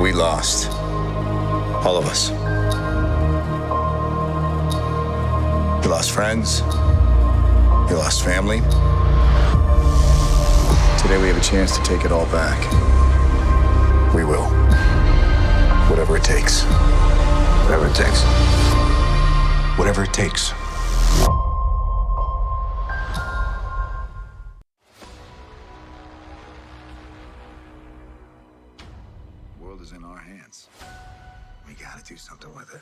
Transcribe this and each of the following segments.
We lost. All of us. We lost friends. We lost family. Today we have a chance to take it all back. We will. Whatever it takes. Whatever it takes. Whatever it takes. The world is in our hands. We gotta do something with it.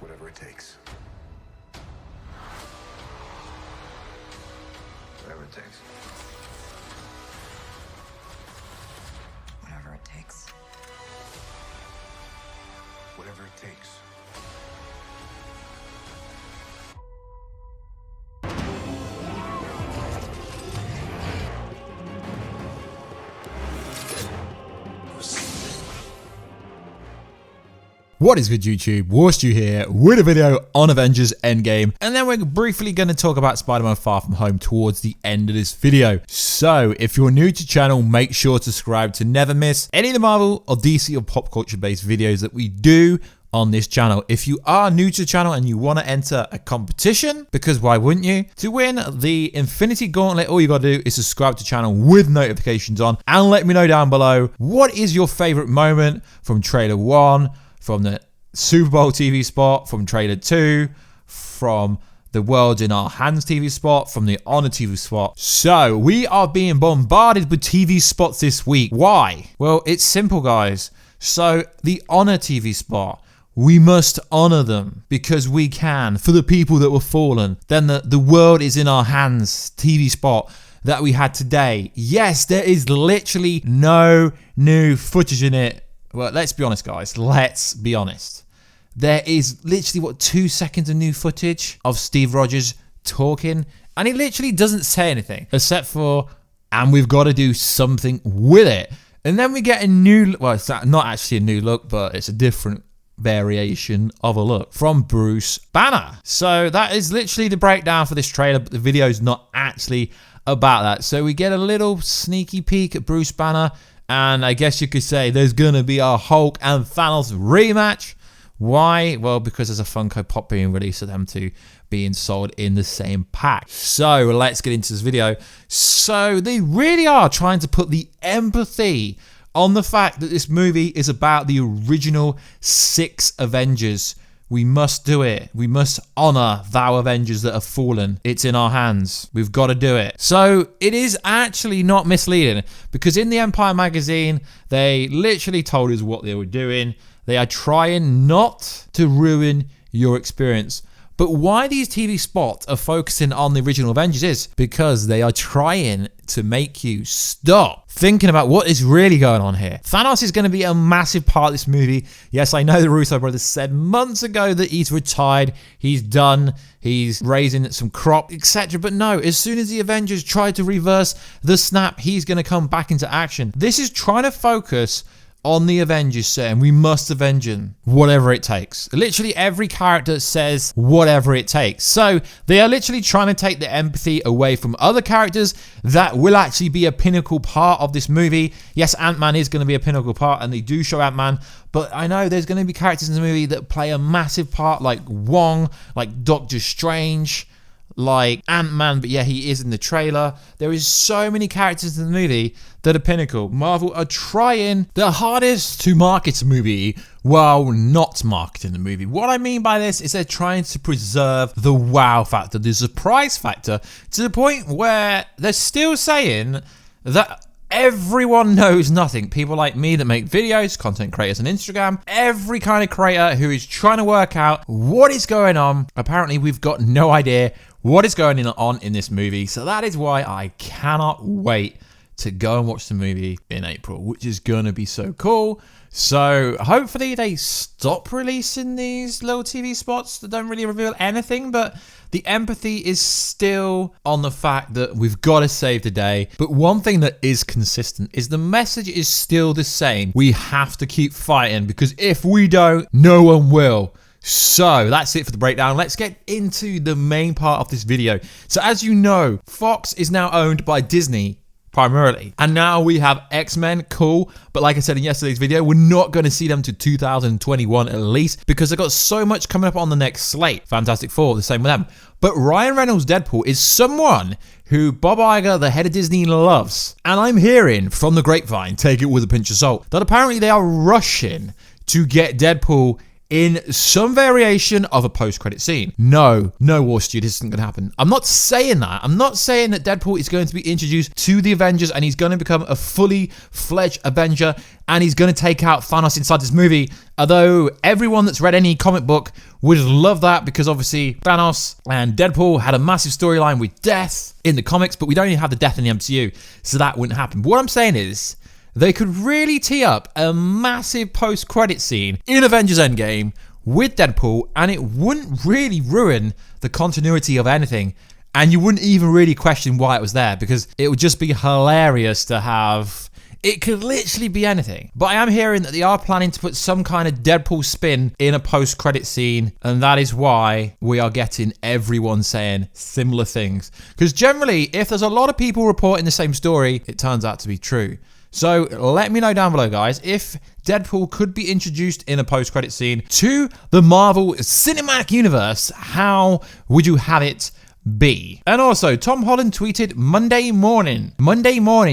Whatever it takes. Whatever it takes. Whatever it takes. Whatever it takes. What is good, YouTube? Warstu here with a video on Avengers Endgame, and then we're briefly going to talk about Spider-Man Far From Home towards the end of this video. So if you're new to the channel, make sure to subscribe to never miss any of the Marvel or DC or pop culture based videos that we do on this channel. If you are new to the channel and you want to enter a competition, because why wouldn't you? To win the Infinity Gauntlet, all you got to do is subscribe to the channel with notifications on, and let me know down below what is your favorite moment from trailer 1, from the Super Bowl TV spot, from trailer 2, from the World in Our Hands TV spot, from the Honor TV spot. So we are being bombarded with TV spots this week. Why? Well, it's simple, guys. So the Honor TV spot, we must honor them because we can, for the people that were fallen. Then the World is in Our Hands TV spot that we had today. Yes, there is literally no new footage in it. Well, let's be honest, guys. Let's be honest. There is literally, 2 seconds of new footage of Steve Rogers talking, and he literally doesn't say anything except for, and we've got to do something with it. And then we get a new, well, it's not actually a new look, but it's a different variation of a look from Bruce Banner. So that is literally the breakdown for this trailer, but the video is not actually about that. So we get a little sneaky peek at Bruce Banner, and I guess you could say there's going to be a Hulk and Thanos rematch. Why? Well, because there's a Funko Pop being released of them two being sold in the same pack. So let's get into this video. So they really are trying to put the empathy on the fact that this movie is about the original 6 Avengers. We must do it. We must honor thou Avengers that have fallen. It's in our hands. We've got to do it. So it is actually not misleading, because in the Empire magazine, they literally told us what they were doing. They are trying not to ruin your experience. But why these TV spots are focusing on the original Avengers is because they are trying to make you stop thinking about what is really going on here. Thanos is going to be a massive part of this movie. Yes, I know the Russo brothers said months ago that he's retired, he's done, he's raising some crop, etc. But no, as soon as the Avengers try to reverse the snap, he's going to come back into action. This is trying to focus on the Avengers, saying we must avenge him, whatever it takes. Literally every character says whatever it takes. So they are literally trying to take the empathy away from other characters that will actually be a pinnacle part of this movie. Yes, Ant-Man is going to be a pinnacle part, and they do show Ant-Man, but I know there's going to be characters in the movie that play a massive part, like Wong, like Doctor Strange, like Ant-Man, but yeah, he is in the trailer. There is so many characters in the movie that are pinnacle. Marvel are trying their hardest to market a movie while not marketing the movie. What I mean by this is they're trying to preserve the wow factor, the surprise factor, to the point where they're still saying that everyone knows nothing. People like me that make videos, content creators on Instagram, every kind of creator who is trying to work out what is going on. Apparently, we've got no idea what is going on in this movie. So that is why I cannot wait to go and watch the movie in April, which is going to be so cool. So hopefully they stop releasing these little TV spots that don't really reveal anything, but the empathy is still on the fact that we've got to save the day. But one thing that is consistent is the message is still the same. We have to keep fighting, because if we don't, no one will. So that's it for the breakdown. Let's get into the main part of this video. So as you know, Fox is now owned by Disney. primarily. And now we have X-Men, cool. But like I said in yesterday's video, we're not going to see them to 2021 at least, because they've got so much coming up on the next slate. Fantastic Four, the same with them. But Ryan Reynolds' Deadpool is someone who Bob Iger, the head of Disney, loves. And I'm hearing from the grapevine, take it with a pinch of salt, that apparently they are rushing to get Deadpool in some variation of a post-credit scene. No, Wall Studio, this isn't going to happen. I'm not saying that. I'm not saying that Deadpool is going to be introduced to the Avengers and he's going to become a fully fledged Avenger and he's going to take out Thanos inside this movie. Although everyone that's read any comic book would love that, because obviously Thanos and Deadpool had a massive storyline with death in the comics, but we don't even have the death in the MCU, so that wouldn't happen. But what I'm saying is, they could really tee up a massive post-credit scene in Avengers Endgame with Deadpool, and it wouldn't really ruin the continuity of anything, and you wouldn't even really question why it was there, because it would just be hilarious to have. It could literally be anything. But I am hearing that they are planning to put some kind of Deadpool spin in a post-credit scene, and that is why we are getting everyone saying similar things. Because generally, if there's a lot of people reporting the same story, it turns out to be true. So let me know down below, guys, if Deadpool could be introduced in a post-credit scene to the Marvel Cinematic Universe. How would you have it be? And also, Tom Holland tweeted Monday morning,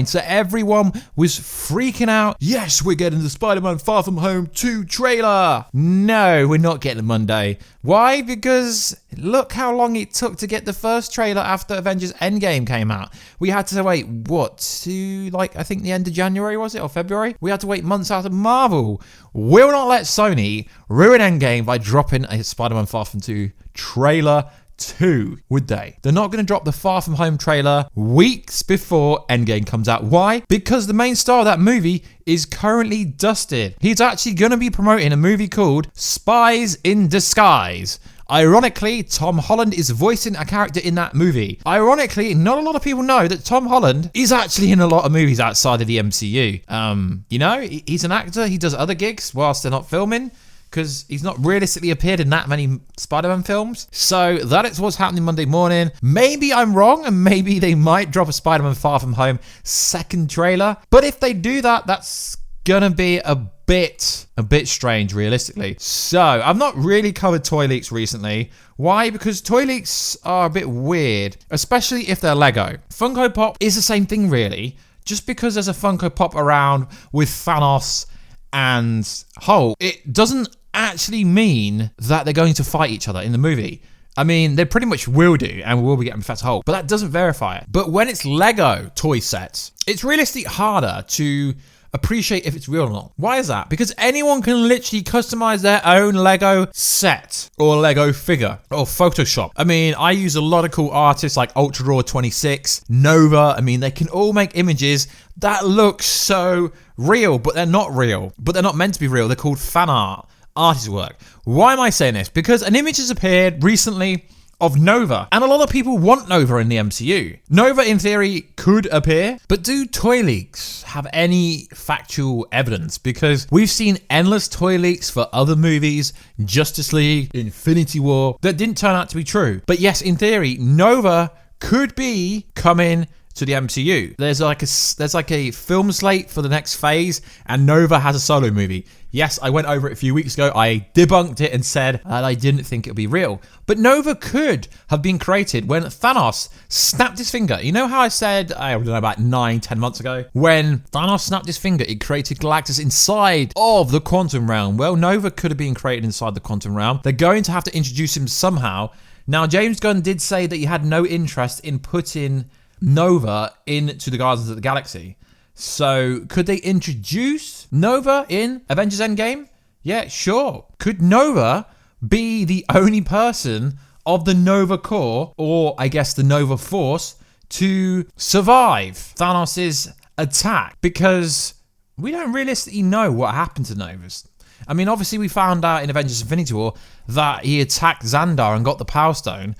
so everyone was freaking out. Yes, we're getting the Spider-Man Far From Home 2 trailer. No, we're not getting it Monday. Why? Because look how long it took to get the first trailer after Avengers Endgame came out. We had to wait, to I think the end of January, was it, or February? We had to wait months after Marvel. Will not let Sony ruin Endgame by dropping a Spider-Man Far From 2 trailer 2, would they? They're not going to drop the Far From Home trailer weeks before Endgame comes out. Why? Because the main star of that movie is currently dusted. He's actually going to be promoting a movie called Spies in Disguise. Ironically, Tom Holland is voicing a character in that movie. Ironically, not a lot of people know that Tom Holland is actually in a lot of movies outside of the MCU. You know, he's an actor. He does other gigs whilst they're not filming, because he's not realistically appeared in that many Spider-Man films. So that is what's happening Monday morning. Maybe I'm wrong, and maybe they might drop a Spider-Man Far From Home second trailer. But if they do that, that's gonna be a bit strange, realistically. So I've not really covered toy leaks recently. Why? Because toy leaks are a bit weird, especially if they're Lego. Funko Pop is the same thing, really. Just because there's a Funko Pop around with Thanos and Hulk, it doesn't actually mean that they're going to fight each other in the movie. I mean, they pretty much will do, and we will be getting Professor Hulk, but that doesn't verify it. But when it's Lego toy sets, it's realistically harder to appreciate if it's real or not. Why is that? Because anyone can literally customize their own Lego set or Lego figure or Photoshop. I mean, I use a lot of cool artists like Ultra Raw 26, Nova. I mean, they can all make images that look so real, but they're not real. But they're not meant to be real. They're called fan art, artist work. Why am I saying this? Because an image has appeared recently of Nova, and a lot of people want Nova in the MCU. Nova, in theory, could appear, but do toy leaks have any factual evidence? Because we've seen endless toy leaks for other movies, Justice League, Infinity War, that didn't turn out to be true. But yes, in theory, Nova could be coming to the MCU. There's like a film slate for the next phase, and Nova has a solo movie. Yes, I went over it a few weeks ago. I debunked it and said that I didn't think it would be real. But Nova could have been created when Thanos snapped his finger. You know how I said, I don't know, about 9-10 months ago? When Thanos snapped his finger, it created Galactus inside of the quantum realm. Well, Nova could have been created inside the quantum realm. They're going to have to introduce him somehow. Now, James Gunn did say that he had no interest in putting Nova into the Guardians of the Galaxy. So could they introduce Nova in Avengers Endgame? Yeah, sure. Could Nova be the only person of the Nova Corps, or I guess the Nova Force, to survive Thanos' attack? Because we don't realistically know what happened to Novus. I mean, obviously we found out in Avengers Infinity War that he attacked Xandar and got the Power Stone,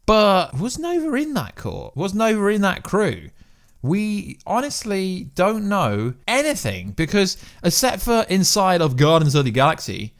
but was Nova in that corps? Was Nova in that crew? We honestly don't know anything, because except for inside of Guardians of the Galaxy,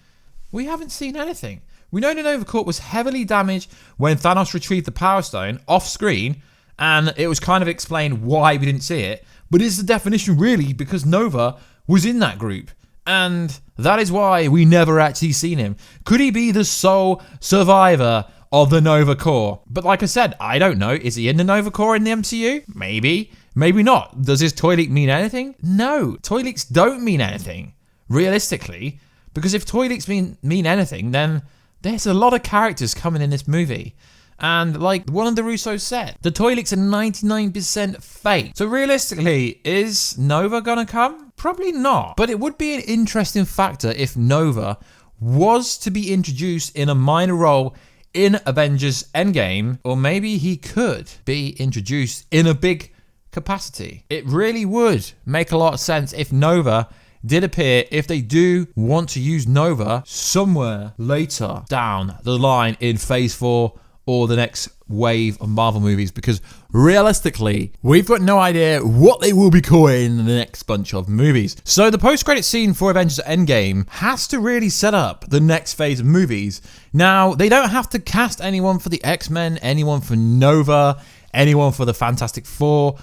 we haven't seen anything. We know the Nova Corps was heavily damaged when Thanos retrieved the Power Stone off screen, and it was kind of explained why we didn't see it. but is the definition really because Nova was in that group? And that is why we never actually seen him. Could he be the sole survivor of the Nova Corps? But like I said, I don't know. Is he in the Nova Corps in the MCU? Maybe. Maybe not. Does his toy leak mean anything? No. Toy leaks don't mean anything, realistically. Because if toy leaks mean anything, then there's a lot of characters coming in this movie. And like one of the Russos said, the toy leaks are 99% fake. So realistically, is Nova gonna come? Probably not. But it would be an interesting factor if Nova was to be introduced in a minor role in Avengers Endgame, or maybe he could be introduced in a big capacity. It really would make a lot of sense if Nova did appear, if they do want to use Nova somewhere later down the line in Phase 4 or the next wave of Marvel movies, because realistically, we've got no idea what they will be calling in the next bunch of movies. So the post-credit scene for Avengers Endgame has to really set up the next phase of movies. Now, they don't have to cast anyone for the X-Men, anyone for Nova, anyone for the Fantastic Four,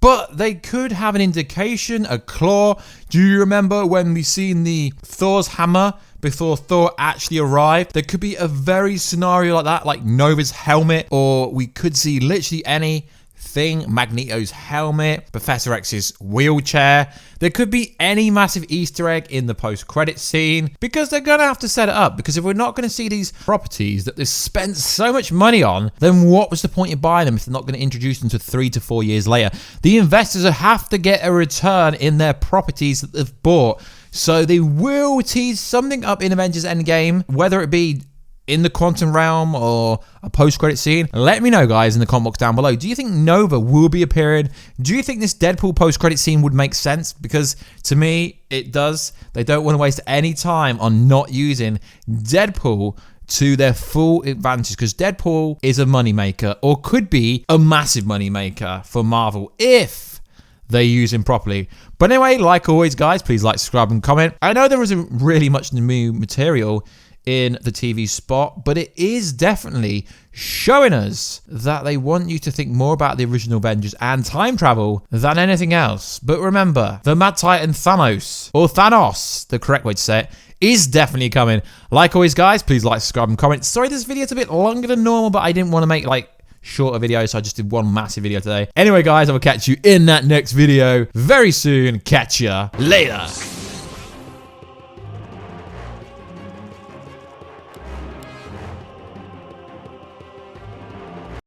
but they could have an indication, a claw. Do you remember when we seen the Thor's hammer before Thor actually arrived? There could be a very scenario like that, like Nova's helmet, or we could see literally anything, Magneto's helmet, Professor X's wheelchair. There could be any massive Easter egg in the post-credit scene, because they're going to have to set it up. Because if we're not going to see these properties that they've spent so much money on, then what was the point in buying them if they're not going to introduce them to 3 to 4 years later? The investors have to get a return in their properties that they've bought. So they will tease something up in Avengers Endgame, whether it be in the quantum realm or a post-credit scene. Let me know, guys, in the comment box down below. Do you think Nova will be appearing? Do you think this Deadpool post-credit scene would make sense? Because to me, it does. They don't want to waste any time on not using Deadpool to their full advantage, because Deadpool is a moneymaker, or could be a massive moneymaker for Marvel if they use him properly. But anyway, like always, guys, please like, subscribe, and comment. I know there isn't really much new material in the TV spot, but it is definitely showing us that they want you to think more about the original Avengers and time travel than anything else. But remember, the Mad Titan Thanos, or Thanos, the correct way to say it, is definitely coming. Like always, guys, please like, subscribe, and comment. Sorry this video's a bit longer than normal, but I didn't want to make like shorter videos, so I just did one massive video today. Anyway, guys, I will catch you in that next video very soon. Catch ya later.